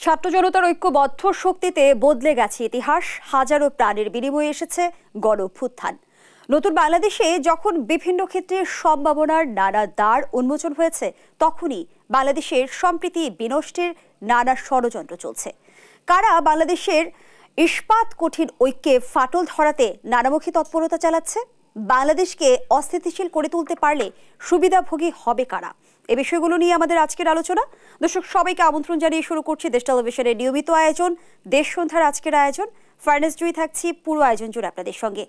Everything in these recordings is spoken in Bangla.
ছাত্র জনতার ঐক্যবদ্ধ শক্তিতে বদলে গেছে ইতিহাস। হাজারো প্রাণের বিনিময়ে এসেছে গণ অভ্যুত্থান। নতুন বাংলাদেশে যখন বিভিন্ন ক্ষেত্রে সম্ভাবনার নানা দ্বার উন্মোচন হয়েছে, তখনই বাংলাদেশের সম্প্রীতি বিনষ্টের নানা ষড়যন্ত্র চলছে। কারা বাংলাদেশের ইস্পাত কঠিন ঐক্যে ফাটল ধরাতে নানামুখী তৎপরতা চালাচ্ছে? বাংলাদেশকে অস্থিতিশীল করে তুলতে পারলে সুবিধাভোগী হবে কারা? এই বিষয়গুলো নিয়ে আমাদের আজকের আলোচনা। দর্শক সবাইকে আমন্ত্রণ জানিয়ে শুরু করছি দেশ টেলিভিশনের নিয়মিত আয়োজন দেশ সন্ধ্যার আজকের আয়োজন। ফার্নেস জুই থাকছি পুরো আয়োজন জুড়ে আপনাদের সঙ্গে।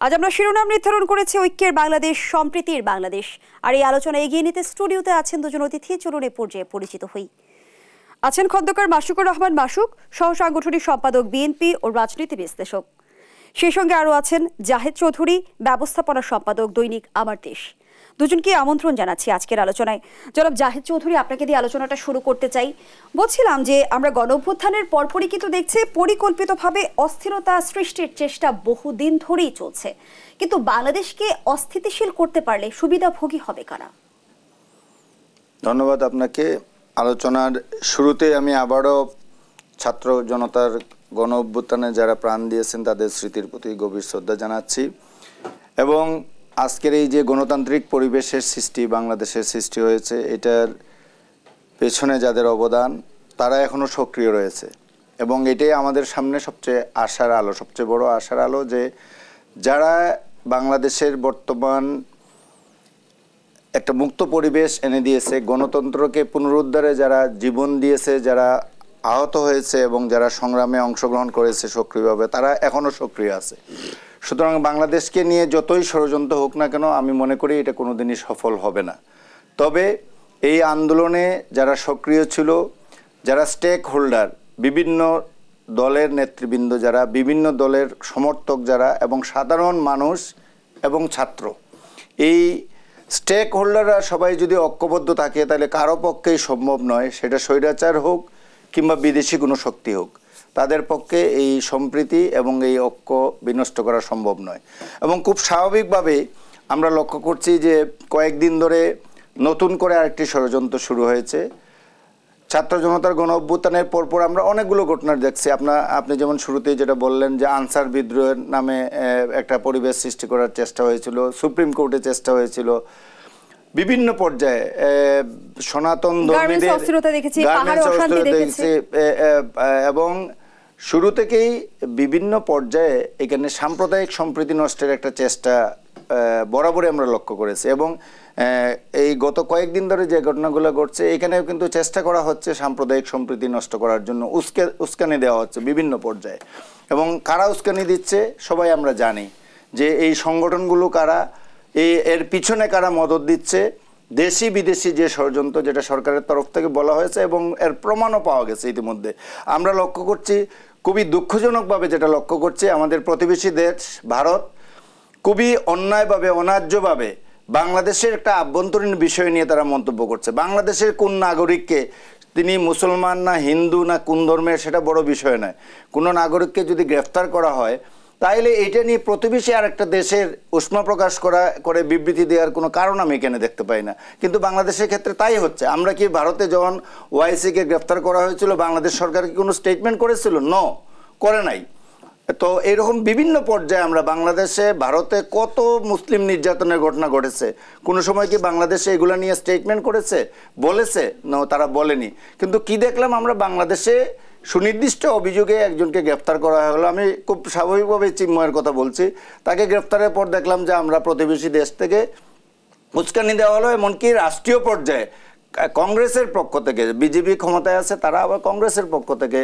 আজ আমরা শিরোনাম নির্ধারণ করেছি ঐক্যের বাংলাদেশ, সম্প্রীতির বাংলাদেশ। আর এই আলোচনা এগিয়ে নিতে স্টুডিওতে আছেন দুজন অতিথি। চলুন এ পর্যায়ে পরিচিত হই। আছেন খন্দকার মাসুকুর রহমান মাসুক, সহ সাংগঠনিক সম্পাদক বিএনপি ও রাজনীতি বিশ্লেষক। সেই সঙ্গে আরও আছেন জাহেদ চৌধুরী, ব্যবস্থাপনা সম্পাদক দৈনিক আমার দেশ। দুজনকে আমন্ত্রণ জানাচ্ছি আজকের আলোচনায়। জনাব জাহেদ চৌধুরী, আপনাকে দিয়ে আলোচনাটা শুরু করতে চাই। বলছিলাম যে আমরা গণ অভ্যুত্থানের পরপরই কিন্তু দেখছি পরিকল্পিতভাবে অস্থিরতা সৃষ্টির চেষ্টা বহুদিন ধরেই চলছে, কিন্তু বাংলাদেশকে অস্থিতিশীল করতে পারলে সুবিধাভোগী হবে কারা? ধন্যবাদ আপনাকে। আলোচনার শুরুতে আমি আবারও ছাত্র জনতার গণ অভ্যুত্থানে যারা প্রাণ দিয়েছেন তাদের স্মৃতির প্রতি গভীর শ্রদ্ধা জানাচ্ছি। এবং আজকের এই যে গণতান্ত্রিক পরিবেশের সৃষ্টি বাংলাদেশের সৃষ্টি হয়েছে, এটার পেছনে যাদের অবদান তারা এখনও সক্রিয় রয়েছে। এবং এটাই আমাদের সামনে সবচেয়ে আশার আলো, সবচেয়ে বড় আশার আলো, যে যারা বাংলাদেশের বর্তমান একটা মুক্ত পরিবেশ এনে দিয়েছে, গণতন্ত্রকে পুনরুদ্ধারে যারা জীবন দিয়েছে, যারা আহত হয়েছে এবং যারা সংগ্রামে অংশগ্রহণ করেছে সক্রিয়ভাবে, তারা এখনও সক্রিয় আছে। সুতরাং বাংলাদেশকে নিয়ে যতই ষড়যন্ত্র হোক না কেন, আমি মনে করি এটা কোনোদিনই সফল হবে না। তবে এই আন্দোলনে যারা সক্রিয় ছিল, যারা স্টেক হোল্ডার, বিভিন্ন দলের নেতৃবৃন্দ যারা, বিভিন্ন দলের সমর্থক যারা, এবং সাধারণ মানুষ এবং ছাত্র, এই স্টেক হোল্ডাররা সবাই যদি ঐক্যবদ্ধ থাকে, তাহলে কারো পক্ষেই সম্ভব নয়, সেটা স্বৈরাচার হোক কিংবা বিদেশি কোনো শক্তি হোক, তাদের পক্ষে এই সম্প্রীতি এবং এই ঐক্য বিনষ্ট করা সম্ভব নয়। এবং খুব স্বাভাবিকভাবে আমরা লক্ষ্য করছি যে কয়েকদিন ধরে নতুন করে আরেকটি ষড়যন্ত্র শুরু হয়েছে। ছাত্র জনতার গণ অভ্যুত্থানের পরপর আমরা অনেকগুলো ঘটনা দেখছি। আপনি যেমন শুরুতেই যেটা বললেন যে আনসার বিদ্রোহের নামে একটা পরিবেশ সৃষ্টি করার চেষ্টা হয়েছিল, সুপ্রিম কোর্টে চেষ্টা হয়েছিল, বিভিন্ন পর্যায়ে সনাতন ধর্মীদের দেখেছি। এবং শুরু থেকেই বিভিন্ন পর্যায়ে এখানে সাম্প্রদায়িক সম্প্রীতি নষ্টের একটা চেষ্টা বরাবরই আমরা লক্ষ্য করেছি। এবং এই গত কয়েকদিন ধরে যে ঘটনাগুলো ঘটছে, এখানেও কিন্তু চেষ্টা করা হচ্ছে সাম্প্রদায়িক সম্প্রীতি নষ্ট করার জন্য, উস্কানি দেওয়া হচ্ছে বিভিন্ন পর্যায়ে। এবং কারা উস্কানি দিচ্ছে সবাই আমরা জানি, যে এই সংগঠনগুলো কারা, এর পিছনে কারা মদত দিচ্ছে, দেশি বিদেশি যে ষড়যন্ত্র, যেটা সরকারের তরফ থেকে বলা হয়েছে এবং এর প্রমাণও পাওয়া গেছে ইতিমধ্যে। আমরা লক্ষ্য করছি, খুবই দুঃখজনকভাবে যেটা লক্ষ্য করছি, আমাদের প্রতিবেশী দেশ ভারত খুবই অন্যায়ভাবে, অন্যায্যভাবে বাংলাদেশের একটা আভ্যন্তরীণ বিষয় নিয়ে তারা মন্তব্য করছে। বাংলাদেশের কোন নাগরিককে, তিনি মুসলমান না হিন্দু না কোন ধর্মের, সেটা বড় বিষয় নয়। কোনো নাগরিককে যদি গ্রেফতার করা হয়, তাইলে এইটা নিয়ে প্রতিবেশী আর একটা দেশের উষ্মা প্রকাশ করে বিবৃতি দেওয়ার কোনো কারণ আমি এখানে দেখতে পাই না। কিন্তু বাংলাদেশের ক্ষেত্রে তাই হচ্ছে। আমরা কি ভারতে যখন ওয়াইসিকে গ্রেফতার করা হয়েছিল, বাংলাদেশ সরকার কি কোনো স্টেটমেন্ট করেছিল? নো, করে নাই। তো এরকম বিভিন্ন পর্যায়ে আমরা বাংলাদেশে, ভারতে কত মুসলিম নির্যাতনের ঘটনা ঘটেছে, কোনো সময় কি বাংলাদেশে এগুলো নিয়ে স্টেটমেন্ট করেছে, বলেছে? নো, তারা বলেনি। কিন্তু কি দেখলাম আমরা, বাংলাদেশে সুনির্দিষ্ট অভিযোগে একজনকে গ্রেফতার করা হলো। আমি খুব স্বাভাবিকভাবে চিন্ময়ের কথা বলছি। তাকে গ্রেফতারের পর দেখলাম যে আমরা প্রতিবেশী দেশ থেকে উস্কানি দেওয়া হলো, এমনকি রাষ্ট্রীয় পর্যায়ে কংগ্রেসের পক্ষ থেকে, বিজেপি ক্ষমতায় আছে, তারা আবার কংগ্রেসের পক্ষ থেকে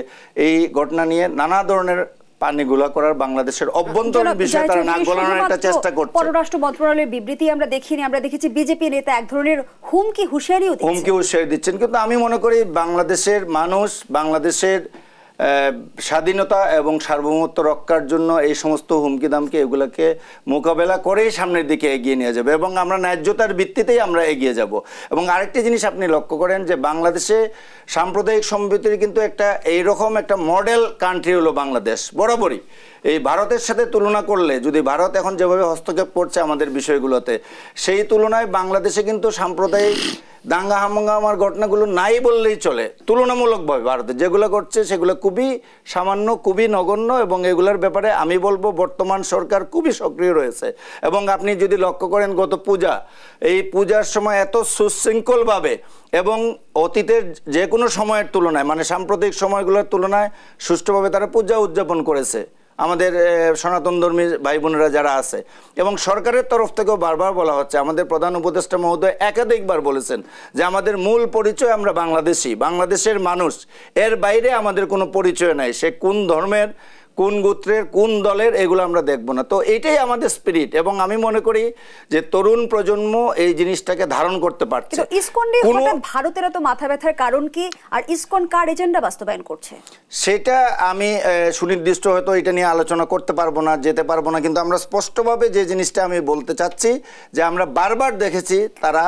এই ঘটনা নিয়ে নানা ধরনের পানিগুলা করার, বাংলাদেশের অভ্যন্তরীণ বিষয়ে তারা নাক গলানোর একটা চেষ্টা করছে। পররাষ্ট্র মন্ত্রণালয়ের বিবৃতি আমরা দেখিনি, আমরা দেখেছি বিজেপি নেতা এক ধরনের হুমকি হুঁশিয়ারি দিচ্ছেন। কিন্তু আমি মনে করি বাংলাদেশের মানুষ, বাংলাদেশের স্বাধীনতা এবং সার্বভৌমত্ব রক্ষার জন্য এই সমস্ত হুমকি দামকে, এগুলোকে মোকাবেলা করেই সামনের দিকে এগিয়ে নিয়ে যাবে এবং আমরা ন্যায্যতার ভিত্তিতেই আমরা এগিয়ে যাব। এবং আরেকটি জিনিস আপনি লক্ষ্য করেন যে বাংলাদেশে সাম্প্রদায়িক সম্প্রীতির কিন্তু একটা এইরকম একটা মডেল কান্ট্রি হলো বাংলাদেশ বরাবরই। এই ভারতের সাথে তুলনা করলে, যদি ভারত এখন যেভাবে হস্তক্ষেপ করছে আমাদের বিষয়গুলোতে, সেই তুলনায় বাংলাদেশে কিন্তু সাম্প্রদায়িক দাঙ্গা হাঙ্গামার ঘটনাগুলো নাই বললেই চলে তুলনামূলকভাবে। ভারতে যেগুলো ঘটছে সেগুলো খুবই সামান্য, খুবই নগণ্য, এবং এগুলোর ব্যাপারে আমি বলবো বর্তমান সরকার খুবই সক্রিয় রয়েছে। এবং আপনি যদি লক্ষ্য করেন গত পূজা, এই পূজার সময় এত সুশৃঙ্খলভাবে এবং অতীতের যে কোনো সময়ের তুলনায়, মানে সাম্প্রতিক সময়গুলোর তুলনায় সুষ্ঠুভাবে তারা পূজা উদযাপন করেছে আমাদের সনাতন ধর্মী ভাই বোনেরা যারা আছে। এবং সরকারের তরফ থেকেও বারবার বলা হচ্ছে, আমাদের প্রধান উপদেষ্টা মহোদয় একাধিকবার বলেছেন যে আমাদের মূল পরিচয় আমরা বাংলাদেশি, বাংলাদেশের মানুষ, এর বাইরে আমাদের কোনো পরিচয় নাই। সে কোন ধর্মের, কোন গোত্রের, কোন দলের, এগুলো আমরা দেখব না। তো এটাই আমাদের স্পিরিট, এবং আমি মনে করি যে তরুণ প্রজন্ম এই জিনিসটাকে ধারণ করতে পারছে। ইসকন ভারতের এত মাথা ব্যথার কারণ কি, আর ইসকন কার এজেন্ডা বাস্তবায়ন করছে সেটা আমি সুনির্দিষ্ট হয়তো এটা নিয়ে আলোচনা করতে পারবো না, যেতে পারবো না, কিন্তু আমরা স্পষ্টভাবে যে জিনিসটা আমি বলতে চাচ্ছি যে আমরা বারবার দেখেছি তারা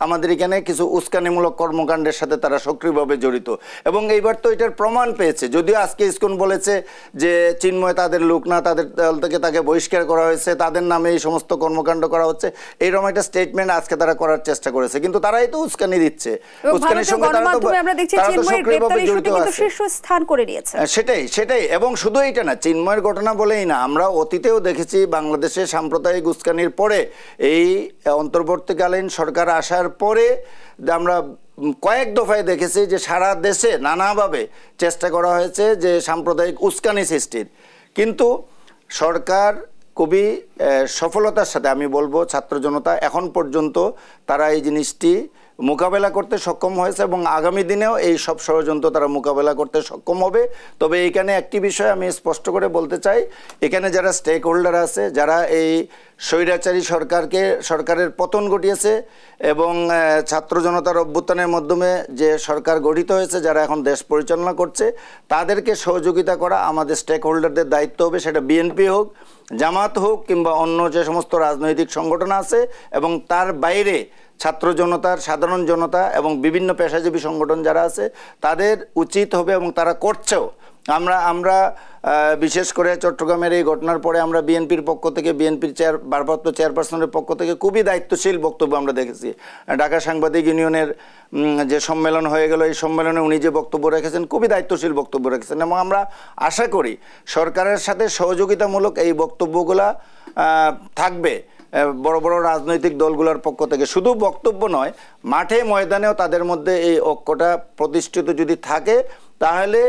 আমাদের এখানে কিছু উস্কানিমূলক কর্মকাণ্ডের সাথে তারা সক্রিয়ভাবে জড়িত, এবং এইবার তো এটার প্রমাণ পেয়েছে। যদিও আজকে ইসকন বলেছে যে চিন্ময় তাদের লোক না, তাদের দল থেকে তাকে বহিষ্কার করা হয়েছে, তাদের নামে এই সমস্ত কর্মকাণ্ড করা হচ্ছে, এইরকম একটা স্টেটমেন্ট আজকে তারা করার চেষ্টা করেছে, কিন্তু তারাই তো উস্কানি দিচ্ছে। উস্কানির সঙ্গে তারা তো সক্রিয়ভাবে জড়িত আছে, শীর্ষস্থান করে নিয়েছে। সেটাই। এবং শুধু এইটা না, চিন্ময়ের ঘটনা বলেই না, আমরা অতীতেও দেখেছি বাংলাদেশে সাম্প্রদায়িক উস্কানির পরে এই অন্তর্বর্তীকালীন সরকার আসার পরে আমরা কয়েক দফায় দেখেছি যে সারা দেশে নানাভাবে চেষ্টা করা হয়েছে যে সাম্প্রদায়িক উস্কানি সৃষ্টির, কিন্তু সরকার খুবই সফলতার সাথে, আমি বলবো ছাত্র জনতা এখন পর্যন্ত তারা এই জিনিসটি মোকাবেলা করতে সক্ষম হয়েছে, এবং আগামী দিনেও এই সব ষড়যন্ত্র তারা মোকাবেলা করতে সক্ষম হবে। তবে এইখানে একটি বিষয় আমি স্পষ্ট করে বলতে চাই, এখানে যারা স্টেক হোল্ডার আছে, যারা এই স্বৈরাচারী সরকারের পতন ঘটিয়েছে এবং ছাত্র জনতার অভ্যুত্থানের মাধ্যমে যে সরকার গঠিত হয়েছে, যারা এখন দেশ পরিচালনা করছে, তাদেরকে সহযোগিতা করা আমাদের স্টেক হোল্ডারদের দায়িত্ব হবে। সেটা বিএনপি হোক, জামাত হোক, কিংবা অন্য যে সমস্ত রাজনৈতিক সংগঠন আছে, এবং তার বাইরে ছাত্র জনতার, সাধারণ জনতা এবং বিভিন্ন পেশাজীবী সংগঠন যারা আছে, তাদের উচিত হবে, এবং তারা করছেও। আমরা বিশেষ করে চট্টগ্রামের এই ঘটনার পরে আমরা বিএনপির পক্ষ থেকে, বিএনপির ভারপ্রাপ্ত চেয়ারপারসনের পক্ষ থেকে খুবই দায়িত্বশীল বক্তব্য আমরা দেখেছি। ঢাকা সাংবাদিক ইউনিয়নের যে সম্মেলন হয়ে গেল, এই সম্মেলনে উনি যে বক্তব্য রেখেছেন, খুবই দায়িত্বশীল বক্তব্য রেখেছেন, এবং আমরা আশা করি সরকারের সাথে সহযোগিতামূলক এই বক্তব্যগুলা থাকবে বড় বড় রাজনৈতিক দলগুলোর পক্ষ থেকে। শুধু বক্তব্য নয়, মাঠে ময়দানেও তাদের মধ্যে এই ঐক্যটা প্রতিষ্ঠিত যদি থাকে, তাহলে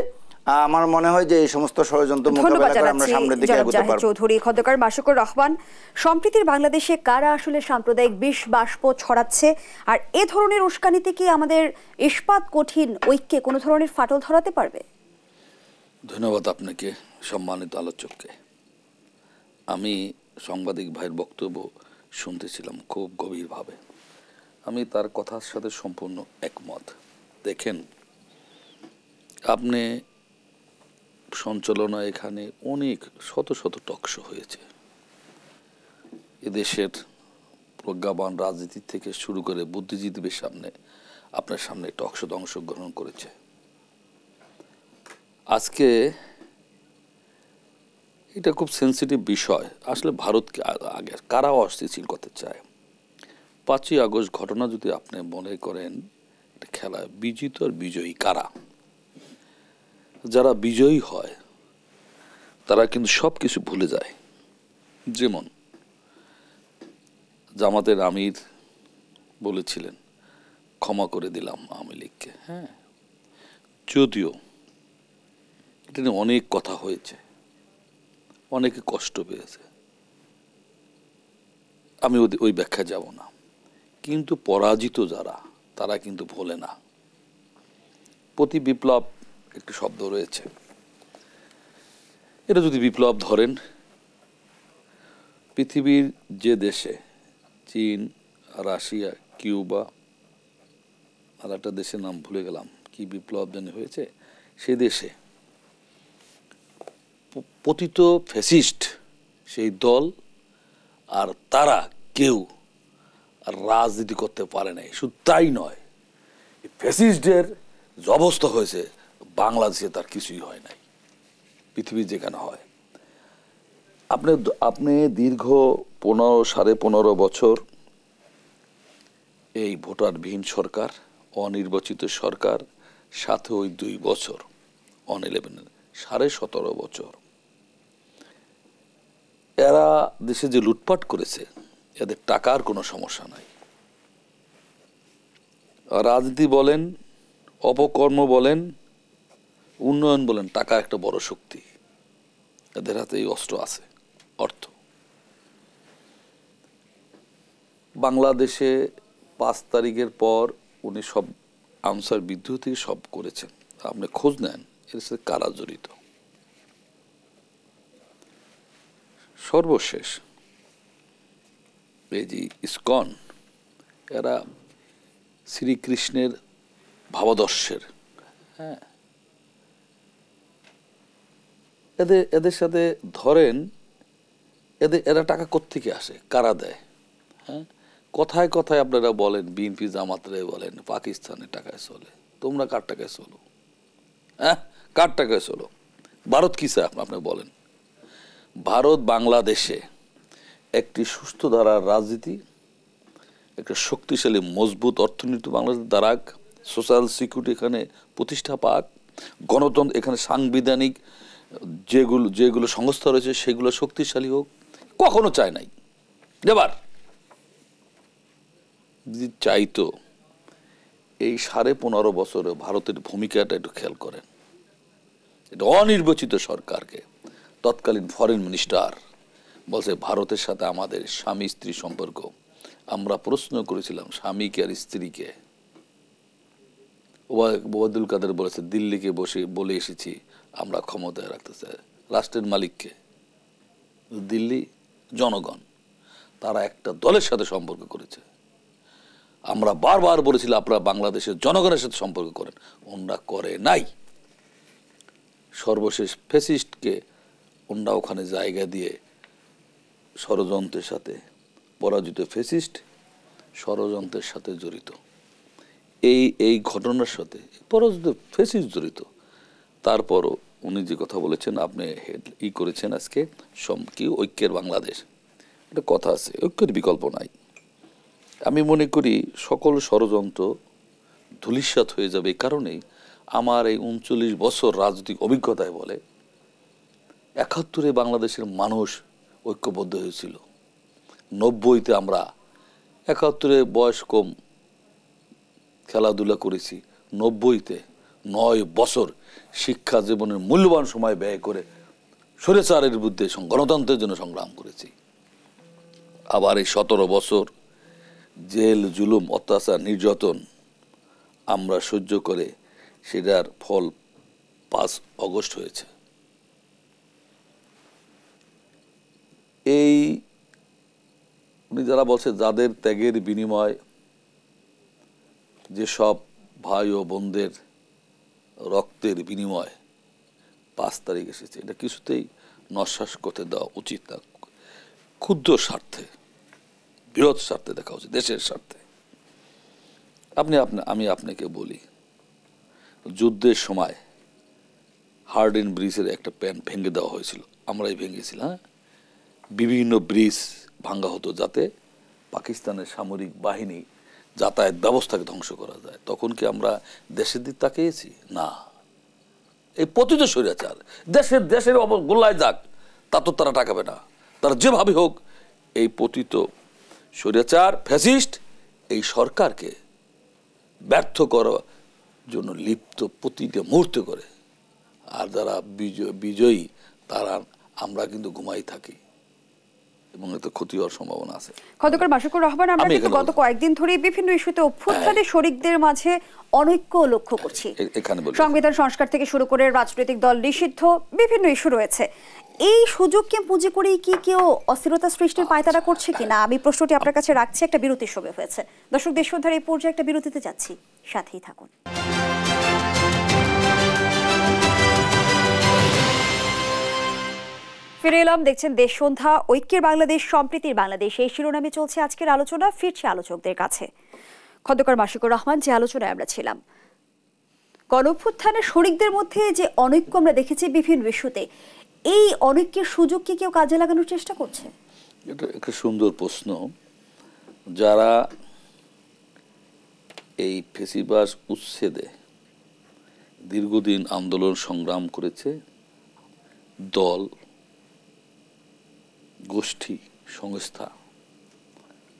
আমার মনে হয় যে এই সমস্ত ষড়যন্ত্র মোকাবেলা করে আমরা সামনের দিকে এগোতে পারব। চৌধুরী, খন্দকার মাশরুকুর রহমান, সম্প্রীতির বাংলাদেশে কারা আসলে সাম্প্রদায়িক বিষ বাষ্প ছড়াচ্ছে, আর এ ধরনের উস্কানিতে কি আমাদের ইস্পাত কঠিন ঐক্যে কোনো ধরনের ফাটল ধরাতে পারবে? ধন্যবাদ আপনাকে, সম্মানিত আলোচককে। আমি সাংবাদিক ভাইয়ের বক্তব্য শুনতেছিলাম খুব গভীরভাবে, আমি তার কথার সাথে সম্পূর্ণ একমত। দেখেন, আপনি সঞ্চালনা এখানে অনেক শত শত টকশো হয়েছে, এদেশের প্রজ্ঞাবান রাজনীতি থেকে শুরু করে বুদ্ধিজীবীদের সামনে, আপনার সামনে টকশোতে অংশগ্রহণ করেছে। আজকে এটা খুব সেন্সিটিভ বিষয়। আসলে ভারতকে আগে কারা অস্থিতিশীল করতে চায়? 5ই আগস্ট ঘটনা যদি আপনি মনে করেন, এটা খেলায় বিজিত আর বিজয়ী কারা? যারা বিজয়ী হয় তারা কিন্তু সব কিছু ভুলে যায়। যেমন জামাতের আমির বলেছিলেন ক্ষমা করে দিলাম আওয়ামী লীগকে। হ্যাঁ, যদিও এটা নিয়ে অনেক কথা হয়েছে, অনেকে কষ্ট পেয়েছে, আমি ওই ব্যাখ্যা যাব না, কিন্তু পরাজিত যারা, তারা কিন্তু ভোলে না। প্রতি বিপ্লব একটি শব্দ রয়েছে, এটা যদি বিপ্লব ধরেন, পৃথিবীর যে দেশে, চীন, রাশিয়া, কিউবা, আর একটা দেশের নাম ভুলে গেলাম, কি বিপ্লব জানি হয়েছে, সে দেশে পতিত ফ্যাসিস্ট সেই দল আর তারা কেউ রাজনীতি করতে পারে নাই। শুধু তাই নয়, ফ্যাসিস্টদের যে অবস্থা হয়েছে বাংলাদেশে তার কিছুই হয় নাই, পৃথিবীর যেখানে হয়। আপনি দীর্ঘ 15-15.5 বছর এই ভোটারবিহীন সরকার, অনির্বাচিত সরকার, সাথে ওই 2 বছর অন 11 17.5 বছর এরা দেশে যে লুটপাট করেছে, এদের টাকার কোনো সমস্যা নাই। রাজনীতি বলেন, অপকর্ম বলেন, উন্নয়ন বলেন, টাকা একটা বড় শক্তি। এদের হাতে এই অস্ত্র আছে, অর্থ। বাংলাদেশে 5 তারিখের পর উনি সব আনসার বিদ্রোহ থেকে সব করেছেন। আপনি খোঁজ নেন এর সাথে কারা জড়িত। সর্বশেষ এই যে ইসকন, এরা শ্রীকৃষ্ণের ভাবাদর্শের, হ্যাঁ, এদের সাথে ধরেন এরা টাকা কোত্থেকে আসে, কারা দেয়? হ্যাঁ, কথায় কথায় আপনারা বলেন বিএনপি জামাতরে বলেন পাকিস্তানের টাকায় চলে, তোমরা কার টাকায় চলো? হ্যাঁ, কার টাকায় চলো? ভারত কি চায় আপনি বলেন? ভারত বাংলাদেশে একটি সুস্থ ধারার রাজনীতি, একটা শক্তিশালী মজবুত অর্থনীতি বাংলাদেশ দাঁড়াক, সোশ্যাল সিকিউরিটি এখানে প্রতিষ্ঠা পাক, গণতন্ত্র এখানে, সাংবিধানিক যেগুলো সংস্থা রয়েছে সেগুলো শক্তিশালী হোক, কখনো চায় নাই। এবার যদি চাইতো, এই 15.5 বছরে ভারতের ভূমিকাটা একটু খেয়াল করেন। এটা অনির্বাচিত সরকারকে তৎকালীন ফরেন মিনিস্টার বলছে ভারতের সাথে আমাদের স্বামী স্ত্রী সম্পর্ক। আমরা প্রশ্ন করেছিলাম স্বামীকে আর স্ত্রীকে। ওবায়দুল কাদের বলেছে দিল্লিকে বলে এসেছি আমরা ক্ষমতায় রাখতে চাই। রাষ্ট্রের মালিককে? দিল্লি, জনগণ। তারা একটা দলের সাথে সম্পর্ক করেছে। আমরা বারবার বলেছিলাম আপনারা বাংলাদেশের জনগণের সাথে সম্পর্ক করেন, ওনরা করে নাই। সর্বশেষ ফ্যাসিস্টকে ওনরা ওখানে জায়গা দিয়ে ষড়যন্ত্রের সাথে, পরাজিত ফ্যাসিস্ট ষড়যন্ত্রের সাথে জড়িত। এই ঘটনার সাথে পরাজিত ফ্যাসিস্ট জড়িত। তারপরও উনি যে কথা বলেছেন, আপনি করেছেন আজকে কি ঐক্যের বাংলাদেশ, একটা কথা আছে, ঐক্যের বিকল্প নাই। আমি মনে করি সকল ষড়যন্ত্র ধূলিসাৎ হয়ে যাবে। এই কারণেই আমার এই 39 বছর রাজনৈতিক অভিজ্ঞতায় বলে 71-এ বাংলাদেশের মানুষ ঐক্যবদ্ধ হয়েছিল। 90-তে আমরা, 71-এ বয়স কম, খেলাধুলা করেছি। 90-তে 9 বছর শিক্ষা জীবনের মূল্যবান সময় ব্যয় করে স্বৈরাচারের বিরুদ্ধে গণতন্ত্রের জন্য সংগ্রাম করেছি। আবার এই 17 বছর জেল, জুলুম, অত্যাচার, নির্যাতন আমরা সহ্য করে সেটার ফল 5 আগস্ট হয়েছে। এই উনি যারা বলছে যাদের ত্যাগের বিনিময় যেসব ভাই ও বোনদের রক্তের বিনিময় 5 তারিখ এসেছে, এটা কিছুতেই নস্যাৎ করতে দেওয়া উচিত না। ক্ষুদ্র স্বার্থে, বৃহৎ স্বার্থে দেখা উচিত, দেশের স্বার্থে। আমি আপনাকে বলি, যুদ্ধের সময় হার্ডিন ব্রিজের একটা প্যান ভেঙে দেওয়া হয়েছিল, আমরাই ভেঙেছিলাম। হ্যাঁ, বিভিন্ন ব্রিজ ভাঙ্গা হতো যাতে পাকিস্তানের সামরিক বাহিনী যাতায়াত ব্যবস্থাকে ধ্বংস করা যায়। তখন কি আমরা দেশের দিক তাকিয়েছি? না। এই পতিত স্বৈরাচার দেশের গোল্লায় যাক, তা তো তারা টাকাবে না। তারা যেভাবে হোক এই পতিত স্বৈরাচার ফ্যাসিস্ট এই সরকারকে ব্যর্থ করার জন্য লিপ্ত প্রতিটা মুহূর্তে করে। আর যারা বিজয়ী তারা, আমরা কিন্তু ঘুমাই থাকি এবং এতে ক্ষতি হওয়ার সম্ভাবনা আছে। খন্দকার মাশিকুর রহমান, আমরা কিন্তু গত কয়েকদিন ধরে বিভিন্ন ইস্যুতে অভ্যুত্থানের শরিকদের মাঝে অনৈক্য লক্ষ্য করছি। সংবিধান সংস্কার থেকে শুরু করে রাজনৈতিক দল নিষিদ্ধ, বিভিন্ন ইস্যু রয়েছে। এই সুযোগকে পুঁজি করেই কি কেউ অস্থিরতা সৃষ্টির পায়তারা করছে কিনা, আমি প্রশ্নটি আপনার কাছে রাখছি। একটা বিরতির সময় হয়েছে। দর্শক, দেশোদ্ধার এই পর্যায়ে একটা বিরতিতে যাচ্ছি, সাথেই থাকুন। ফিরে এলাম, দেখছেন দেশ সন্ধ্যা। ঐক্যের বাংলাদেশ, সম্প্রীতির বাংলাদেশ, এই শিরোনামে চলছে আজকের আলোচনা। ফিরছে আলোচকদের কাছে। খন্দকার মাশিকুর রহমান, যে আলোচনায় আমরা ছিলাম, গণঅভ্যুত্থানের শরিকদের মধ্যে যে অনৈক্য আমরা দেখেছি বিভিন্ন ইস্যুতে, এই অনৈক্যের সুযোগ কি কেউ কাজে লাগানোর চেষ্টা করছে? এটা একটা সুন্দর প্রশ্ন। যারা এই ফেসিবাস উচ্ছেদে দীর্ঘদিন আন্দোলন সংগ্রাম করেছে দল, গোষ্ঠী, সংস্থা।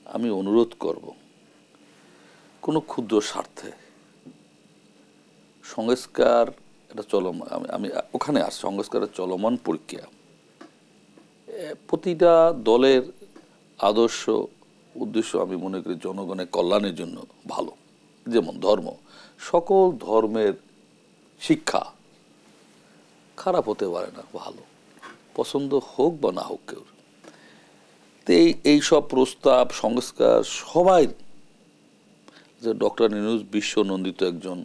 আমি অনুরোধ করব, কোনো ক্ষুদ্র স্বার্থে সংস্কার এটা চলমান, আমি ওখানে আর সংস্কারের চলমান প্রক্রিয়া, প্রতিটা দলের আদর্শ উদ্দেশ্য আমি মনে করি জনগণের কল্যাণের জন্য ভালো। যেমন ধর্ম, সকল ধর্মের শিক্ষা খারাপ হতে পারে না, ভালো, পছন্দ হোক বা না হোক কেউ। তো এই সব প্রস্তাব সংস্কার সবাই, যে ডক্টর ইউনূস বিশ্ব নন্দিত একজন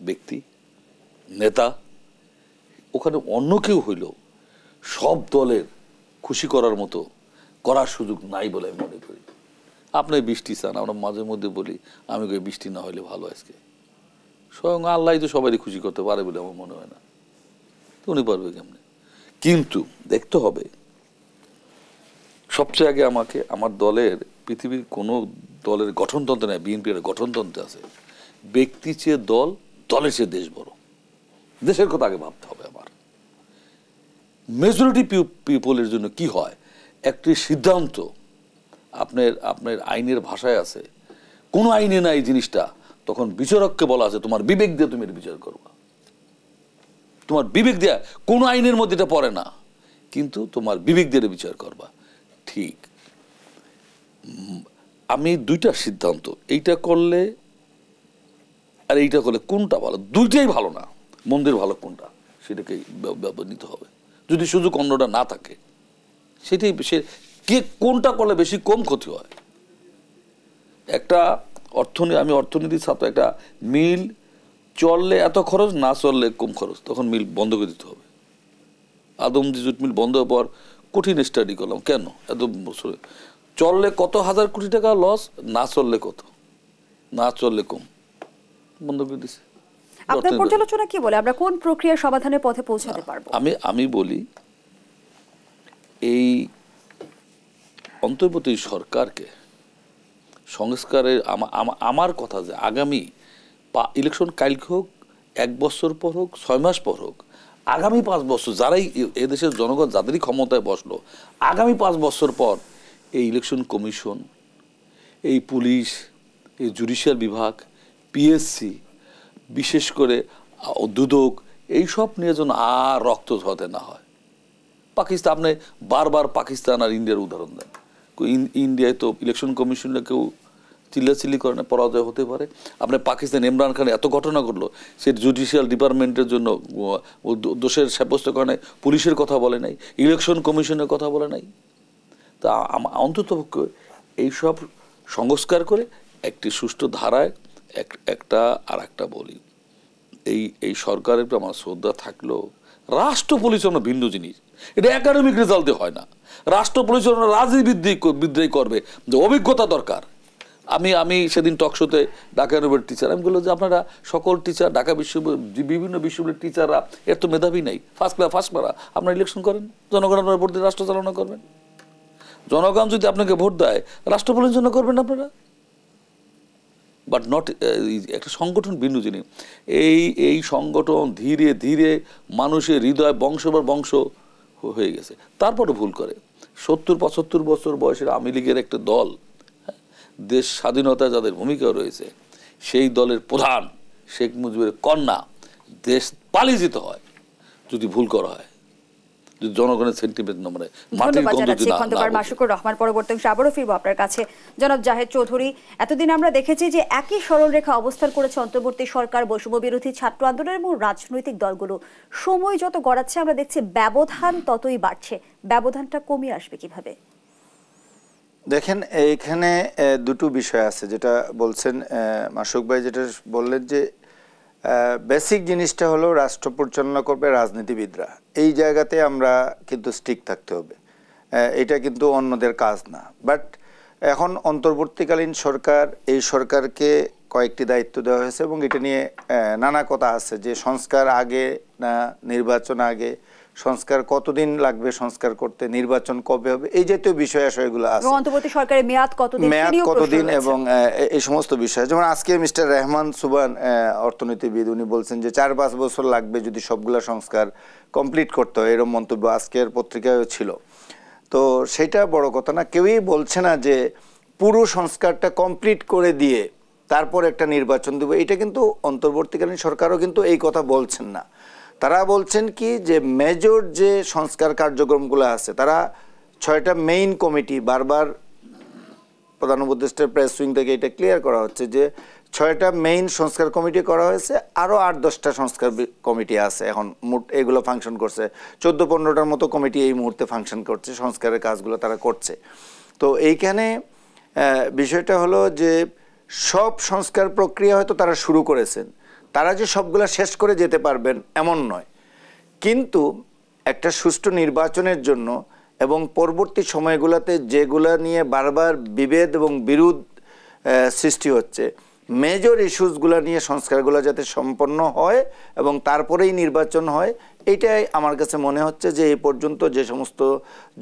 ব্যক্তি, নেতা, ওখানে অন্য কেউ হইল সব দলের খুশি করার মতো করার সুযোগ নাই বলে আমি মনে করি। আপনি বৃষ্টি চান, আমরা মাঝে মধ্যে বলি আমি কই বৃষ্টি না হলে ভালো, আজকে স্বয়ং আল্লাহ তো সবাই খুশি করতে পারে বলে আমার মনে হয় না, তো উনি পারবে কেমনে। কিন্তু দেখতে হবে সবচেয়ে আগে আমাকে আমার দলের, পৃথিবীর কোনো দলের গঠনতন্ত্র নেই, বিএনপির গঠনতন্ত্র আছে, ব্যক্তি চেয়ে দল, দলের চেয়ে দেশ বড়। দেশের কথা আগে ভাবতে হবে আমার। মেজরিটি পিপলের জন্য কি হয়, একটি সিদ্ধান্ত আপনার আইনের ভাষায় আছে, কোন আইনে নাই জিনিসটা, তখন বিচারককে বলা আছে তোমার বিবেক দিয়ে তুমি এর বিচার করবা। তোমার বিবেক দেয়া, কোন আইনের মধ্যে এটা পড়ে না, কিন্তু তোমার বিবেক দিয়ে বিচার করবা। ঠিক আমি দুইটা সিদ্ধান্ত, এইটা করলে আর এইটা করলে কোনটা ভালো, দুইটাই ভালো না, মন্দির ভালো কোনটা সেটাকেই নিতে হবে। যদি সুযোগ অন্যটা না থাকে, সেটাই কে কোনটা করলে বেশি কম ক্ষতি হয়। একটা আমি অর্থনীতির ছাত্র, একটা মিল চললে এত খরচ, না চললে কম খরচ, তখন মিল বন্ধ করে দিতে হবে। আদমজি জুট মিল বন্ধ হওয়ার পর কঠিন স্টাডি করলাম, কেন এত বছরে চললে কত হাজার কোটি টাকা লস, না চললে কত, না চললে কম, বন্ধ করে দিছে। আপনার পর্যালোচনা কি বলে, আমরা কোন প্রক্রিয়া সমাধানের পথে পৌঁছাতে পারবো? আমি বলি এই অন্তর্বর্তী সরকারকে সংস্কারের, আমার কথা যে আগামী ইলেকশন কালকে হোক, 1 বছর পর হোক, 6 মাস পর হোক, আগামী 5 বছর যারাই এদেশের জনগণ যাদেরই ক্ষমতায় বসলো, আগামী 5 বছর পর এই ইলেকশন কমিশন, এই পুলিশ, এই জুডিশিয়াল বিভাগ, পিএসসি, বিশেষ করে দুদক, এইসব নিয়ে যেন আর রক্ত ঝরাতে না হয়। পাকিস্তান, আপনি বারবার পাকিস্তান আর ইন্ডিয়ার উদাহরণ দেন। ইন্ডিয়ায় তো ইলেকশন কমিশনে কেউ চিল্লাচিল্লি করে না, পরাজয় হতে পারে। আপনি পাকিস্তান, ইমরান খান এত ঘটনা ঘটলো, সে জুডিশিয়াল ডিপার্টমেন্টের জন্য দোষের সাব্যস্ত করে নাই, পুলিশের কথা বলে নাই, ইলেকশন কমিশনের কথা বলে নাই। তা অন্ততপক্ষে এইসব সংস্কার করে একটি সুষ্ঠু ধারায় একটা আর একটা বলি, এই সরকারের আমার শ্রদ্ধা থাকলেও রাষ্ট্র পরিচালনা ভিন্ন জিনিস। এটা একাডেমিক রেজাল্টে হয় না। রাষ্ট্র পরিচালনা রাজনীতিবিদ্যাই করবে, যে অভিজ্ঞতা দরকার। আমি সেদিন টকশোতে ঢাকা ইউনিভার্সিটির টিচার, আমি বললাম যে আপনারা সকল টিচার, ঢাকা বিভিন্ন বিশ্ববিদ্যালয়ের টিচাররা এর তো মেধাবী নেই, ফার্স্ট পারা, আপনারা ইলেকশন করেন, জনগণ আপনারা ভোট দিয়ে রাষ্ট্র চালনা করবেন। জনগণ যদি আপনাকে ভোট দেয়, রাষ্ট্র পরিচালনা করবেন আপনারা, বাট নট একটা সংগঠন ভিন্ন জিনিস। এই সংগঠন ধীরে ধীরে মানুষের হৃদয় বংশ হয়ে গেছে, তারপরে ভুল করে। 70-75 বছর বয়সের আওয়ামী লীগের একটা দল, দেশ স্বাধীনতায় যাদের ভূমিকা রয়েছে, সেই দলের প্রধান শেখ মুজিবের কন্যা দেশ পালিয়ে যেতে হয় যদি ভুল করা হয়, যদি জনগণের সেন্টিমেন্ট না মানে মাটির গন্ধ যদি না। খন্দকার মাশরুকুর রহমান, পরবর্তী অংশে আবারও ফিরবো আপনার কাছে। জনাব জাহেদ চৌধুরী, এতদিন আমরা দেখেছি যে একই সরলরেখা অবস্থান করেছে অন্তর্বর্তী সরকার, বৈষম্য বিরোধী ছাত্র আন্দোলন এবং রাজনৈতিক দলগুলো। সময় যত গড়াচ্ছে আমরা দেখছি ব্যবধান ততই বাড়ছে। ব্যবধানটা কমিয়ে আসবে কিভাবে? দেখেন, এইখানে দুটো বিষয় আছে, যেটা বলছেন মাসুক ভাই, যেটা বললেন যে বেসিক জিনিসটা হলো রাষ্ট্র পরিচালনা করবে রাজনীতিবিদরা। এই জায়গাতে আমরা কিন্তু স্ট্রিক থাকতে হবে, এটা কিন্তু অন্যদের কাজ না। বাট এখন অন্তর্বর্তীকালীন সরকার, এই সরকারকে কয়েকটি দায়িত্ব দেওয়া হয়েছে এবং এটা নিয়ে নানা কথা আছে যে সংস্কার আগে না নির্বাচন আগে, সংস্কার কতদিন লাগবে সংস্কার করতে, নির্বাচন কবে হবে, এই জাতীয় বিষয় আশয়গুলো আছে, অন্তর্বর্তী সরকারের মেয়াদ কতদিন এবং এই সমস্ত বিষয়। যেমন আজকে মিস্টার রহমান সুবান অর্থনীতিবিদ উনি বলছেন যে 4-5 বছর লাগবে যদি সবগুলা সংস্কার কমপ্লিট করতে হয়, এরকম মন্তব্য আজকের পত্রিকায়ও ছিল। তো সেটা বড় কথা না, কেউই বলছে না যে পুরো সংস্কারটা কমপ্লিট করে দিয়ে তারপর একটা নির্বাচন দেব, এটা কিন্তু অন্তর্বর্তীকালীন সরকারও কিন্তু এই কথা বলছেন না। তারা বলছেন কি যে মেজর যে সংস্কার কার্যক্রমগুলো আছে, তারা 6টা মেইন কমিটি, বারবার প্রধান উপদেষ্টার প্রেস উইং থেকে এটা ক্লিয়ার করা হচ্ছে যে 6টা মেইন সংস্কার কমিটি করা হয়েছে, আরও 8-10টা সংস্কার কমিটি আছে এখন মোট, এগুলো ফাংশন করছে। 14-15টার মতো কমিটি এই মুহূর্তে ফাংশন করছে, সংস্কারের কাজগুলো তারা করছে। তো এইখানে বিষয়টা হলো যে সব সংস্কার প্রক্রিয়া হয়তো তারা শুরু করেছেন, তারা যে সবগুলা শেষ করে যেতে পারবেন এমন নয়, কিন্তু একটা সুষ্ঠু নির্বাচনের জন্য এবং পরবর্তী সময়গুলোতে যেগুলা নিয়ে বারবার বিভেদ এবং বিরোধ সৃষ্টি হচ্ছে, মেজর ইস্যুসগুলো নিয়ে সংস্কারগুলো যাতে সম্পন্ন হয় এবং তারপরেই নির্বাচন হয়, এইটাই আমার কাছে মনে হচ্ছে যে এই পর্যন্ত যে সমস্ত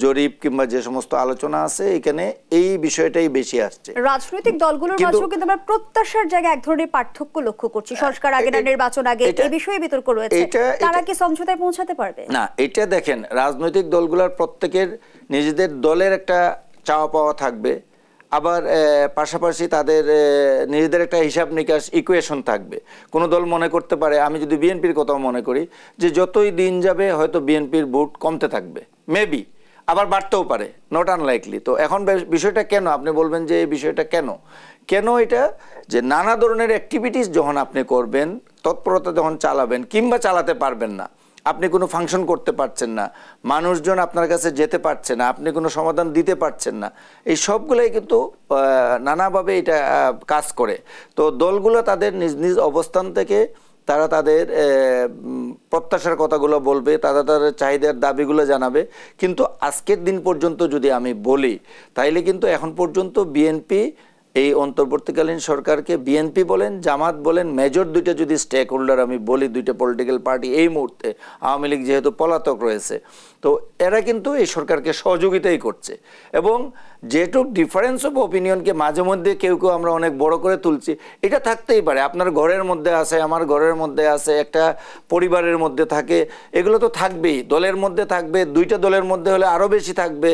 জরিপ কিংবা যে সমস্ত আলোচনা আছে এখানে এই বিষয়টাই বেশি আসছে। রাজনৈতিক দলগুলোর মাঝেও কিন্তু আমরা প্রত্যাশার জায়গায় এক ধরনের পার্থক্য লক্ষ্য করছি, সংস্কার আগে না নির্বাচন আগে, এই বিষয়ে বিতর্ক রয়েছে, তারা কি সমঝোতায় পৌঁছাতে পারবে না? এটা দেখেন, রাজনৈতিক দলগুলোর প্রত্যেকের নিজেদের দলের একটা চাওয়া পাওয়া থাকবে, আবার পাশাপাশি তাদের নিজেদের একটা হিসাব নিকাশ ইকুয়েশন থাকবে। কোনো দল মনে করতে পারে, আমি যদি বিএনপির কথাও মনে করি, যে যতই দিন যাবে হয়তো বিএনপির ভোট কমতে থাকবে, মেবি আবার বাড়তেও পারে, নট আনলাইকলি। তো এখন বিষয়টা কেন, আপনি বলবেন যে এই বিষয়টা কেন এটা, যে নানা ধরনের অ্যাক্টিভিটিস যখন আপনি করবেন, তৎপরতা যখন চালাবেন কিংবা চালাতে পারবেন না, আপনি কোনো ফাংশন করতে পারছেন না, মানুষজন আপনার কাছে যেতে পারছে না, আপনি কোনো সমাধান দিতে পারছেন না, এই সবগুলোই কিন্তু নানাভাবে এটা কাজ করে। তো দলগুলো তাদের নিজ নিজ অবস্থান থেকে তারা তাদের প্রত্যাশার কথাগুলো বলবে, তাদের চাহিদার দাবিগুলো জানাবে। কিন্তু আজকের দিন পর্যন্ত যদি আমি বলি, তাইলে কিন্তু এখন পর্যন্ত বিএনপি এই অন্তর্বর্তীকালীন সরকারকে, বিএনপি বলেন জামাত বলেন, মেজর দুইটা যদি স্টেক হোল্ডার আমি বলি, দুইটা পলিটিক্যাল পার্টি এই মুহূর্তে, আওয়ামী লীগ যেহেতু পলাতক রয়েছে, তো এরা কিন্তু এই সরকারকে সহযোগিতাই করছে। এবং যেটুক ডিফারেন্স অফ অপিনিয়নকে মাঝে মধ্যে কেউ আমরা অনেক বড় করে তুলছি, এটা থাকতেই পারে। আপনার ঘরের মধ্যে আছে, আমার ঘরের মধ্যে আছে, একটা পরিবারের মধ্যে থাকে, এগুলো তো থাকবেই, দলের মধ্যে থাকবে, দুইটা দলের মধ্যে হলে আরো বেশি থাকবে,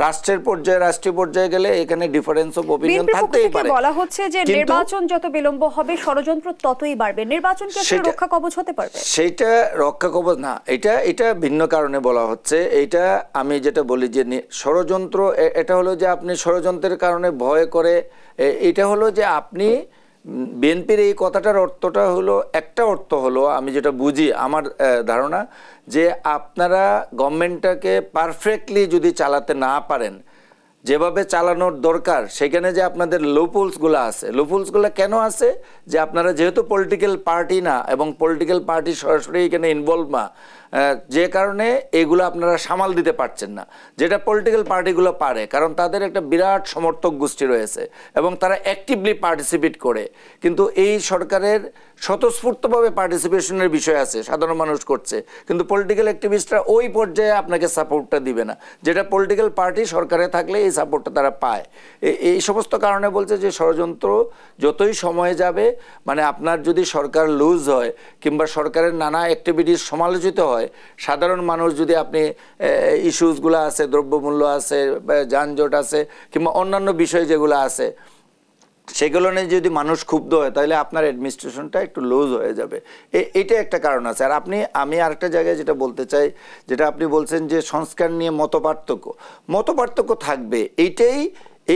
রাষ্ট্রের পর্যায়ে রাষ্ট্রীয় পর্যায়ে গেলে এখানে ডিফারেন্স অফ অপিনিয়ন থাকতেই পারে। বলা হচ্ছে যে নির্বাচন যত বিলম্ব হবে ষড়যন্ত্র ততই বাড়বে, নির্বাচন কি আসলে রক্ষা কবচ হতে পারবে? সেটা রক্ষা কবচ না, এটা ভিন্ন কারণে বলা হচ্ছে। এইটা আমি যেটা বলি যে ষড়যন্ত্র, এটা হলো যে আপনি ষড়যন্ত্রের কারণে ভয় করে, এটা হলো যে আপনি বিএনপির এই কথাটার অর্থটা হলো, একটা অর্থ হলো, আমি যেটা বুঝি আমার ধারণা, যে আপনারা গভর্নমেন্টটাকে পারফেক্টলি যদি চালাতে না পারেন, যেভাবে চালানোর দরকার, সেখানে যে আপনাদের লুপহোলসগুলো আছে, লুপহোলসগুলো কেন আছে, যে আপনারা যেহেতু পলিটিক্যাল পার্টি না এবং পলিটিক্যাল পার্টি সরাসরি এখানে ইনভলভ না, যে কারণে এগুলো আপনারা সামাল দিতে পারছেন না, যেটা পলিটিক্যাল পার্টিগুলো পারে, কারণ তাদের একটা বিরাট সমর্থক গোষ্ঠী রয়েছে এবং তারা অ্যাক্টিভলি পার্টিসিপেট করে। কিন্তু এই সরকারের স্বতঃস্ফূর্তভাবে পার্টিসিপেশনের বিষয় আছে, সাধারণ মানুষ করছে, কিন্তু পলিটিক্যাল অ্যাক্টিভিস্টরা ওই পর্যায়ে আপনাকে সাপোর্টটা দিবে না, যেটা পলিটিক্যাল পার্টি সরকারে থাকলে এই সাপোর্টটা তারা পায়। এই সমস্ত কারণে বলছে যে ষড়যন্ত্র যতই সময় যাবে, মানে আপনার যদি সরকার লুজ হয় কিংবা সরকারের নানা অ্যাক্টিভিটিস সমালোচিত হয়, সাধারণ মানুষ যদি, আপনি ইস্যুসগুলো আছে, দ্রব্যমূল্য আছে, যানজট আছে কিংবা অন্যান্য বিষয় যেগুলো আছে, সেগুলো নিয়ে যদি মানুষ ক্ষুব্ধ হয়, তাহলে আপনার অ্যাডমিনিস্ট্রেশনটা একটু লুজ হয়ে যাবে। এইটা একটা কারণ আছে। আর আমি আরেকটা জায়গায় যেটা বলতে চাই, যেটা আপনি বলছেন যে সংস্কার নিয়ে মতপার্থক্য থাকবে, এইটাই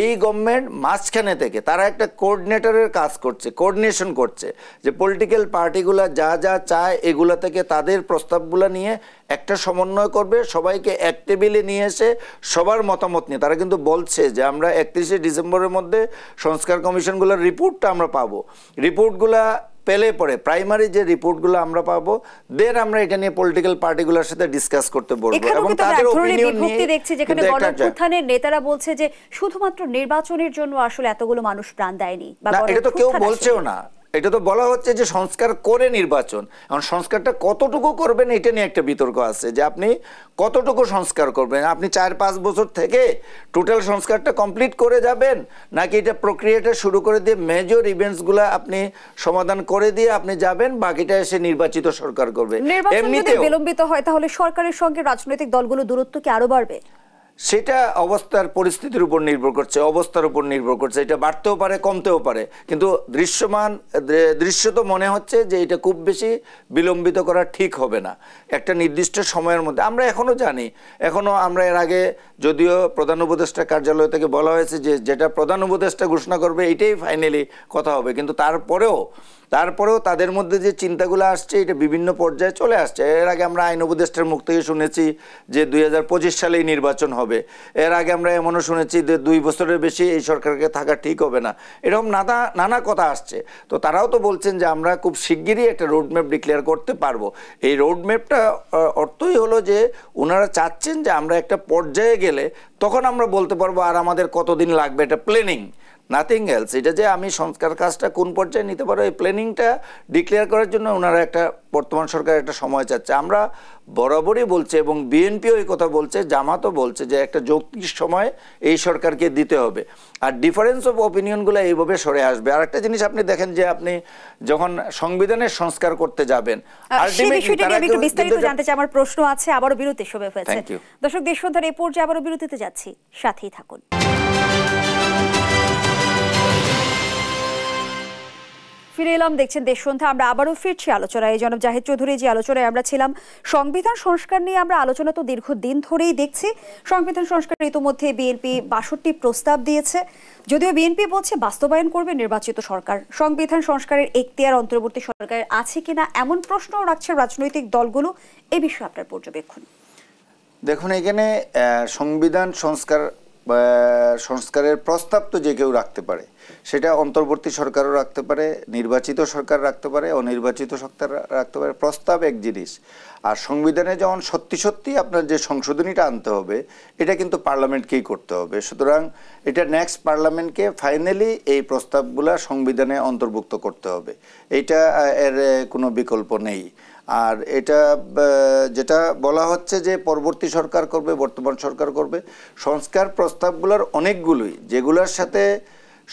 এই গভর্নমেন্ট মাঝখানে থেকে তারা একটা কোঅর্ডিনেটরের কাজ করছে, কোঅর্ডিনেশন করছে, যে পলিটিক্যাল পার্টিগুলো যা যা চায় এগুলো থেকে তাদের প্রস্তাবগুলো নিয়ে একটা সমন্বয় করবে, সবাইকে এক টেবিলে নিয়ে এসে সবার মতামত নিয়ে তারা কিন্তু বলছে যে আমরা 31শে ডিসেম্বরের মধ্যে সংস্কার কমিশনগুলোর রিপোর্টটা আমরা পাবো, রিপোর্টগুলা পেলে পরে প্রাইমারি যে রিপোর্টগুলো আমরা পাবো, দেন আমরা এটা নিয়ে পলিটিক্যাল পার্টিগুলোর সাথে ডিসকাস করতে বলবো এবং তাদের অপিনিয়ন নিয়ে দেখছি, যেখানে গণঅভ্যুত্থানের নেতারা বলছে যে শুধুমাত্র নির্বাচনের জন্য আসলে এতগুলো মানুষ প্রাণ দেয়নি, বা এটা তো কেউ বলছেও না, এটা তো বলা হচ্ছে যে সংস্কার করে নির্বাচন। এখন সংস্কারটা কতটুকু করবেন এটা নিয়ে একটা বিতর্ক আছে, যে আপনি কতটুকু সংস্কার করবেন। আপনি 4-5 বছর থেকে টোটাল সংস্কারটা কমপ্লিট করে যাবেন, নাকি এটা প্রক্রিয়াটা শুরু করে দিয়ে মেজর ইভেন্টসগুলো আপনি সমাধান করে দিয়ে আপনি যাবেন, বাকিটা এসে নির্বাচিত সরকার করবে। নির্বাচন যদি বিলম্বিত হয় তাহলে সরকারের সঙ্গে রাজনৈতিক দলগুলো দূরত্ব কি আরো বাড়বে? সেটা অবস্থার পরিস্থিতির উপর নির্ভর করছে, অবস্থার উপর নির্ভর করছে। এটা বাড়তেও পারে, কমতেও পারে, কিন্তু দৃশ্য তো মনে হচ্ছে যে এটা খুব বেশি বিলম্বিত করা ঠিক হবে না একটা নির্দিষ্ট সময়ের মধ্যে। আমরা এখনো জানি, আমরা এর আগে যদিও প্রধান উপদেষ্টা কার্যালয় থেকে বলা হয়েছে যে যেটা প্রধান উপদেষ্টা ঘোষণা করবে এটাই ফাইনালি কথা হবে, কিন্তু তারপরেও তাদের মধ্যে যে চিন্তাগুলো আসছে এটা বিভিন্ন পর্যায়ে চলে আসছে। এর আগে আমরা আইন উপদেষ্টার মুখ থেকে শুনেছি যে 2025 সালেই নির্বাচন হবে। এর আগে আমরা এমনও শুনেছি যে 2 বছরের বেশি এই সরকারকে থাকা ঠিক হবে না। এরকম নানা কথা আসছে। তো তারাও তো বলছেন যে আমরা খুব শিগগিরই একটা রোডম্যাপ ডিক্লেয়ার করতে পারবো। এই রোডম্যাপটা অর্থই হলো যে ওনারা চাচ্ছেন যে আমরা একটা পর্যায়ে গেলে তখন আমরা বলতে পারবো আর আমাদের কতদিন লাগবে, এটা প্ল্যানিং, নাথিং এলস। এটা যে আমি সংস্কার কাজটা কোন পর্যায়ে নিতে পারবো এই প্ল্যানিংটা ডিক্লেয়ার করার জন্য ওনারা একটা বর্তমান সরকার একটা সময় চাচ্ছে। আমরা বরাবরই বলছি এবং বিএনপিও এই কথা বলছে, জামাতও বলছে যে একটা যৌক্তিক সময় এই সরকারকে দিতে হবে, আর ডিফারেন্স অফ অপিনিয়নগুলো এইভাবে সরে আসবে। আর একটা জিনিস আপনি দেখেন যে আপনি যখন সংবিধানের সংস্কার করতে যাবেন, বিস্তারিত জানতে চাই, আমার প্রশ্ন আছে। আবারও বিরতি শুরু হয়েছে। দর্শক, দেশ সন্ধ্যার এই পর্যায়ে আবারও বিরতিতে যাচ্ছি, সাথেই থাকুন। ফিরে এলাম, দেখছেন দেশ সন্ধ্যা। আমরা আবারও ফিরছি আলোচনায়। জনাব জাহিদ চৌধুরী, যে আলোচনায় আমরা ছিলাম সংবিধান সংস্কার নিয়ে, আমরা আলোচনা তো দীর্ঘদিন ধরেই দেখছি। সংবিধান সংস্কার ইতিমধ্যে বিএনপি 62টি প্রস্তাব দিয়েছে, যদিও বিএনপি বলছে বাস্তবায়ন করবে নির্বাচিত সরকার। সংবিধান সংস্কারের এখতিয়ার অন্তর্বর্তী সরকারের আছে কিনা এমন প্রশ্নও রাখছে রাজনৈতিক দলগুলো। এই বিষয়ে আপনার পর্যবেক্ষণ? দেখুন, এখানে সংবিধান সংস্কারের প্রস্তাব তো যে কেউ রাখতে পারে, সেটা অন্তর্বর্তী সরকারও রাখতে পারে, নির্বাচিত সরকার রাখতে পারে, অনির্বাচিত সরকার রাখতে পারে। প্রস্তাব এক জিনিস, আর সংবিধানে যখন সত্যি আপনার যে সংশোধনীটা আনতে হবে এটা কিন্তু পার্লামেন্টকেই করতে হবে। সুতরাং এটা নেক্সট পার্লামেন্টকে ফাইনালি এই প্রস্তাবগুলো সংবিধানে অন্তর্ভুক্ত করতে হবে, এইটা এর কোনো বিকল্প নেই। আর এটা যেটা বলা হচ্ছে যে পরবর্তী সরকার করবে, বর্তমান সরকার করবে, সংস্কার প্রস্তাবগুলোর অনেকগুলোই যেগুলোর সাথে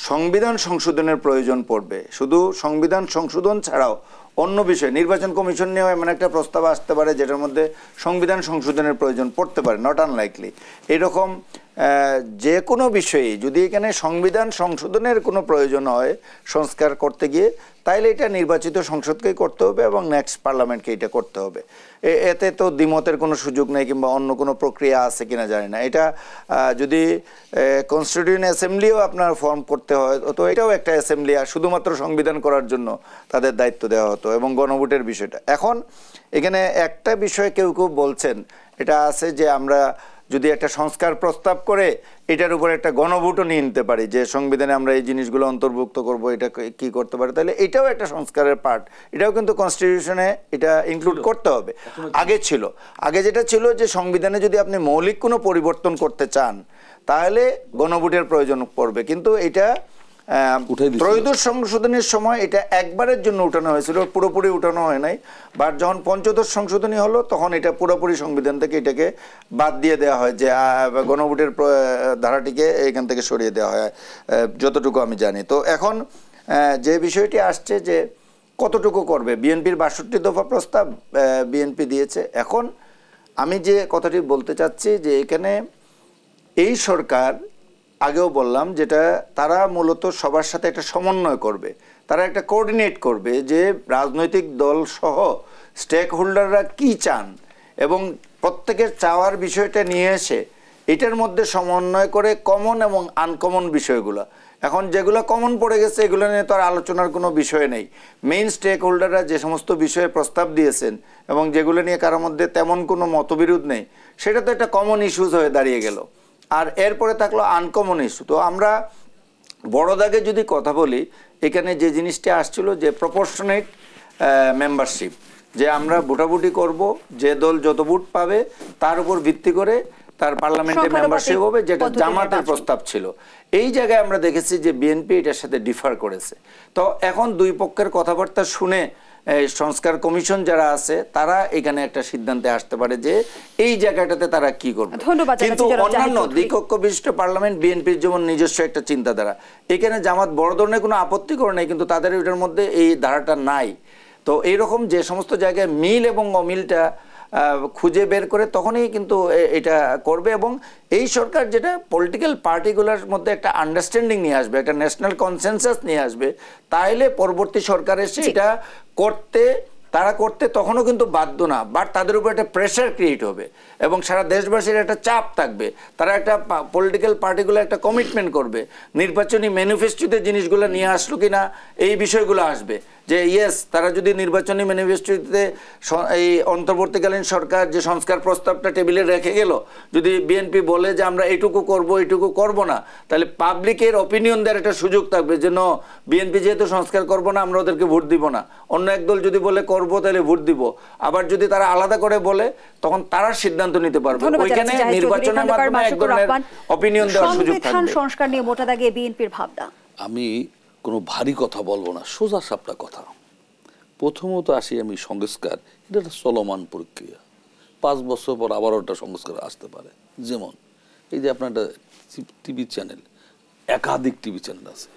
সংবিধান সংশোধনের প্রয়োজন পড়বে। শুধু সংবিধান সংশোধন ছাড়াও অন্য বিষয়, নির্বাচন কমিশন নিয়েও এমন একটা প্রস্তাব আসতে পারে যেটার মধ্যে সংবিধান সংশোধনের প্রয়োজন পড়তে পারে, নট আনলাইকলি। এরকম যে কোনো বিষয়ে যদি এখানে সংবিধান সংশোধনের কোনো প্রয়োজন হয় সংস্কার করতে গিয়ে, তাইলে এটা নির্বাচিত সংসদকেই করতে হবে এবং নেক্সট পার্লামেন্টকে এটা করতে হবে। এতে তো দ্বিমতের কোনো সুযোগ নেই, কিংবা অন্য কোনো প্রক্রিয়া আছে কিনা জানি না। এটা যদি কনস্টিটিউয়েন্ট অ্যাসেম্বলিও আপনার ফর্ম করতে হয় তো এটাও একটা অ্যাসেম্বলি, আর শুধুমাত্র সংবিধান করার জন্য তাদের দায়িত্ব দেওয়া হতো, এবং গণভোটের বিষয়টা। এখন এখানে একটা বিষয় কেউ বলছেন, এটা আছে যে আমরা যদি একটা সংস্কার প্রস্তাব করে এটার উপর একটা গণভোটও নিয়ে নিতে পারি যে সংবিধানে আমরা এই জিনিসগুলো অন্তর্ভুক্ত করব, এটা কি করতে পারি, তাহলে এটাও একটা সংস্কারের পার্ট, এটাও কিন্তু কনস্টিটিউশনে এটা ইনক্লুড করতে হবে। আগে যেটা ছিল যে সংবিধানে যদি আপনি মৌলিক কোনো পরিবর্তন করতে চান তাহলে গণভোটের প্রয়োজন পড়বে, কিন্তু এটা ত্রয়োদশ সংশোধনীর সময় এটা একবারের জন্য উঠানো হয়েছিল, পুরোপুরি উঠানো হয় নাই। বা যখন পঞ্চদশ সংশোধনী হলো তখন এটা পুরোপুরি সংবিধান থেকে এটাকে বাদ দিয়ে দেওয়া হয়, যে গণভোটের ধারাটিকে এখান থেকে সরিয়ে দেওয়া হয় যতটুকু আমি জানি। তো এখন যে বিষয়টি আসছে যে কতটুকু করবে, বিএনপির 62 দফা প্রস্তাব বিএনপি দিয়েছে। এখন আমি যে কথাটি বলতে চাচ্ছি যে এখানে এই সরকার, আগেও বললাম, যেটা তারা মূলত সবার সাথে একটা সমন্বয় করবে, তারা একটা কোঅর্ডিনেট করবে যে রাজনৈতিক দল সহ স্টেক হোল্ডাররা কী চান এবং প্রত্যেকের চাওয়ার বিষয়টা নিয়ে এসে এটার মধ্যে সমন্বয় করে কমন এবং আনকমন বিষয়গুলো, এখন যেগুলো কমন পড়ে গেছে এগুলো নিয়ে তো আর আলোচনার কোনো বিষয় নেই। মেইন স্টেক হোল্ডাররা যে সমস্ত বিষয়ে প্রস্তাব দিয়েছেন এবং যেগুলো নিয়ে কারোর মধ্যে তেমন কোনো মতবিরোধ নেই, সেটা তো একটা কমন ইস্যুজ হয়ে দাঁড়িয়ে গেল। আর এরপরে থাকলো আনকমন ইস্যু। তো আমরা বড় দাগে যদি কথা বলি, এখানে যে জিনিসটা আসছিল যে প্রপোর্শনেট মেম্বারশিপ, যে আমরা ভোটাভুটি করব, যে দল যত ভোট পাবে তার উপর ভিত্তি করে তার পার্লামেন্টে মেম্বারশিপ হবে, যেটা জামাতের প্রস্তাব ছিল। এই জায়গায় আমরা দেখেছি যে বিএনপি এটার সাথে ডিফার করেছে। তো এখন দুই পক্ষের কথাবার্তা শুনে সংস্কার কমিশন যারা আছে তারা এখানে একটা সিদ্ধান্তে আসতে পারে যে এই জায়গাটাতে তারা কি করবে। কিন্তু অন্যান্য দ্বিকক্ষ বিশিষ্ট পার্লামেন্ট, বিএনপির যেমন নিজস্ব একটা চিন্তাধারা, এখানে জামাত বড় ধরনের কোনো আপত্তি করে নাই, কিন্তু তাদের এটার মধ্যে এই ধারাটা নাই। তো এইরকম যে সমস্ত জায়গায় মিল এবং অমিলটা খুঁজে বের করে তখনই কিন্তু এটা করবে, এবং এই সরকার যেটা পলিটিক্যাল পার্টিগুলোর মধ্যে একটা আন্ডারস্ট্যান্ডিং নিয়ে আসবে, একটা ন্যাশনাল কনসেনসাস নিয়ে আসবে, তাইলে পরবর্তী সরকার এসে এটা তারা করতে তখনও কিন্তু বাধ্য না, বাট তাদের উপর একটা প্রেশার ক্রিয়েট হবে এবং সারা দেশবাসীর একটা চাপ থাকবে। তারা একটা পলিটিক্যাল পার্টিগুলো একটা কমিটমেন্ট করবে, নির্বাচনী ম্যানিফেস্টোতে জিনিসগুলো নিয়ে আসলো কিনা এই বিষয়গুলো আসবে, যে ইয়েস তারা যদি নির্বাচনী ম্যানিফেস্টোতে এই অন্তর্বর্তীকালীন সরকার যে সংস্কার প্রস্তাবটা টেবিলে রেখে গেল, যদি বিএনপি বলে যে আমরা এইটুকু করব না, তাহলে পাবলিকের অপিনিয়ন দেওয়ার একটা সুযোগ থাকবে যে ন বিএনপি যেহেতু সংস্কার করবো না আমরা ওদেরকে ভোট দিব না, অন্য একদল যদি বলে করবো তাহলে ভোট দিব। আবার যদি তারা আলাদা করে বলে তখন তারা সিদ্ধান্ত নিতে পারবে, ওইখানে নির্বাচনের মাধ্যমে এক ধরনের অপিনিয়ন দেওয়ার সুযোগ থাকবে। সংস্কার নিয়ে মোটা দাগে বিএনপির ভাবনা, আমি কোনো ভারী কথা বলবো না, সোজা সাপটা কথা। প্রথমত আসি আমি সংস্কার, এটা একটা চলমান প্রক্রিয়া, 5 বছর পর আবারও একটা সংস্কার আসতে পারে। যেমন এই যে আপনার একটা টিভি চ্যানেল, একাধিক টিভি চ্যানেল আছে,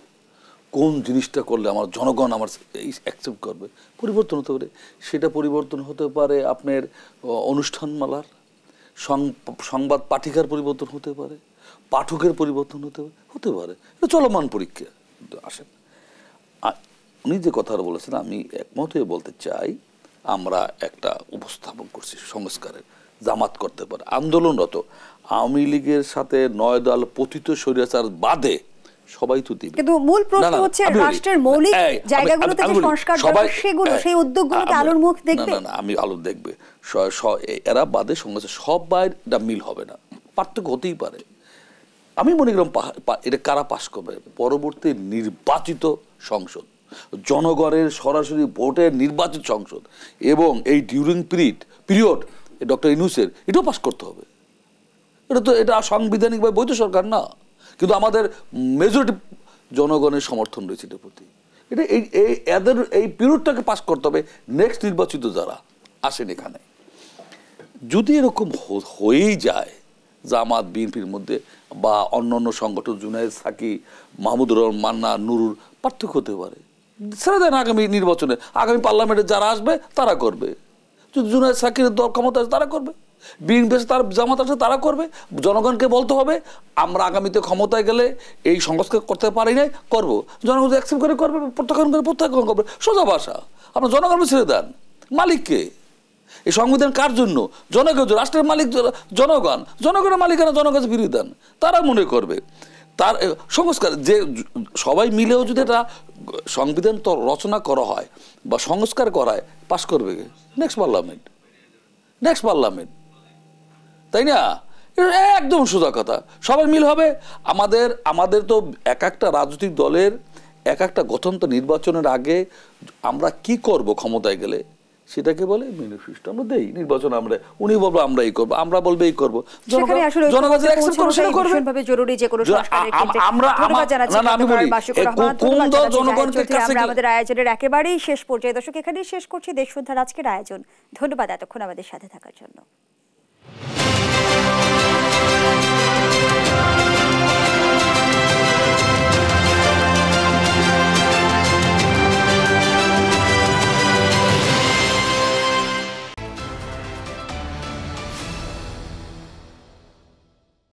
কোন জিনিসটা করলে আমার জনগণ আমার এই অ্যাকসেপ্ট করবে, পরিবর্তন হতে পারে। সেটা পরিবর্তন হতে পারে আপনার অনুষ্ঠানমালার, সংবাদ পাঠিকার পরিবর্তন হতে পারে, পাঠকের পরিবর্তন হতে পারে, এটা চলমান পরীক্ষা। আসেন, উনি যে কথাটা বলেছেন আমি একমত হয়ে বলতে চাই, আমরা একটা উপস্থাপন করছি সংস্কারের, জামাত করতে পারে, আন্দোলনরত আওয়ামী লীগের সাথে 9 দল পতিত স্বৈরাচার বাদে সবাই তো দিবে। কিন্তু মূল প্রশ্ন হচ্ছে রাষ্ট্রের মৌলিক জায়গাগুলোতে যে সংস্কার দরকার সেগুলো, সেই উদ্যোগগুলোতে আলোর মুখ দেখবে না, আমি আলো দেখবে এরা বাদে সংস্কার সবাইটা মিল হবে না, পার্থক্য হতেই পারে। আমি মনে করলাম এটা কারা পাস করবে, পরবর্তী নির্বাচিত সংসদ, জনগণের সরাসরি ভোটে নির্বাচিত সংসদ, এবং এই ডিউরিং পিরিয়ড ডক্টর ইউনূসের এটাও পাস করতে হবে। এটা সাংবিধানিক বা বৈধ সরকার না, কিন্তু আমাদের মেজরিটি জনগণের সমর্থন রয়েছে এটার প্রতি। এটা এদের এই পিরিয়ডটাকে পাস করতে হবে। নেক্সট নির্বাচিত যারা আসেন এখানে, যদি এরকম হয়েই যায় জামাত বিএনপির মধ্যে বা অন্যান্য সংগঠন, জুনায়েদ সাকি, মাহমুদুর রহমান মান্না, নুরুর, পার্থক্য হতে পারে। ছেড়ে দেন আগামী নির্বাচনে, আগামী পার্লামেন্টে যারা আসবে তারা করবে। যদি জুনায়েদ সাকির দল ক্ষমতা আছে তারা করবে, বিএনপি তার জামাত আছে তারা করবে। জনগণকে বলতে হবে আমরা আগামীতে ক্ষমতায় গেলে এই সংস্কার করতে পারি নাই, করবো। জনগণ অ্যাকসেপ্ট করে করবে, প্রত্যাখ্যান করবে, সোজা ভাষা। আপনার জনগণকে ছেড়ে দেন, মালিককে। এই সংবিধান কার জন্য? জনগণ, রাষ্ট্রের মালিক জনগণ, জনগণের মালিকানা জনগণকে ফিরিয়ে দেন, তারা মনে করবে। তার সংস্কার যে সবাই মিলেও যদি এটা সংবিধান তো রচনা করা হয় বা সংস্কার করা হয়, পাস করবে নেক্সট পার্লামেন্ট, তাই না? একদম সোজা কথা, সবাই মিল হবে। আমাদের তো এক একটা রাজনৈতিক দলের এক একটা গঠনতন্ত্র নির্বাচনের আগে আমরা কি করব ক্ষমতায় গেলে সেটাকে বলে ম্যানিফেস্টো। আমরা দেই নির্বাচন, আমরা উনি বলবো আমরা এই করবো, আমরা বলবো এই করবো, আমাদের আয়োজনের একেবারেই শেষ পর্যায়ে। দর্শক, এখানেই শেষ করছি দেশ সন্ধ্যার আজকের আয়োজন। ধন্যবাদ এতক্ষণ আমাদের সাথে থাকার জন্য।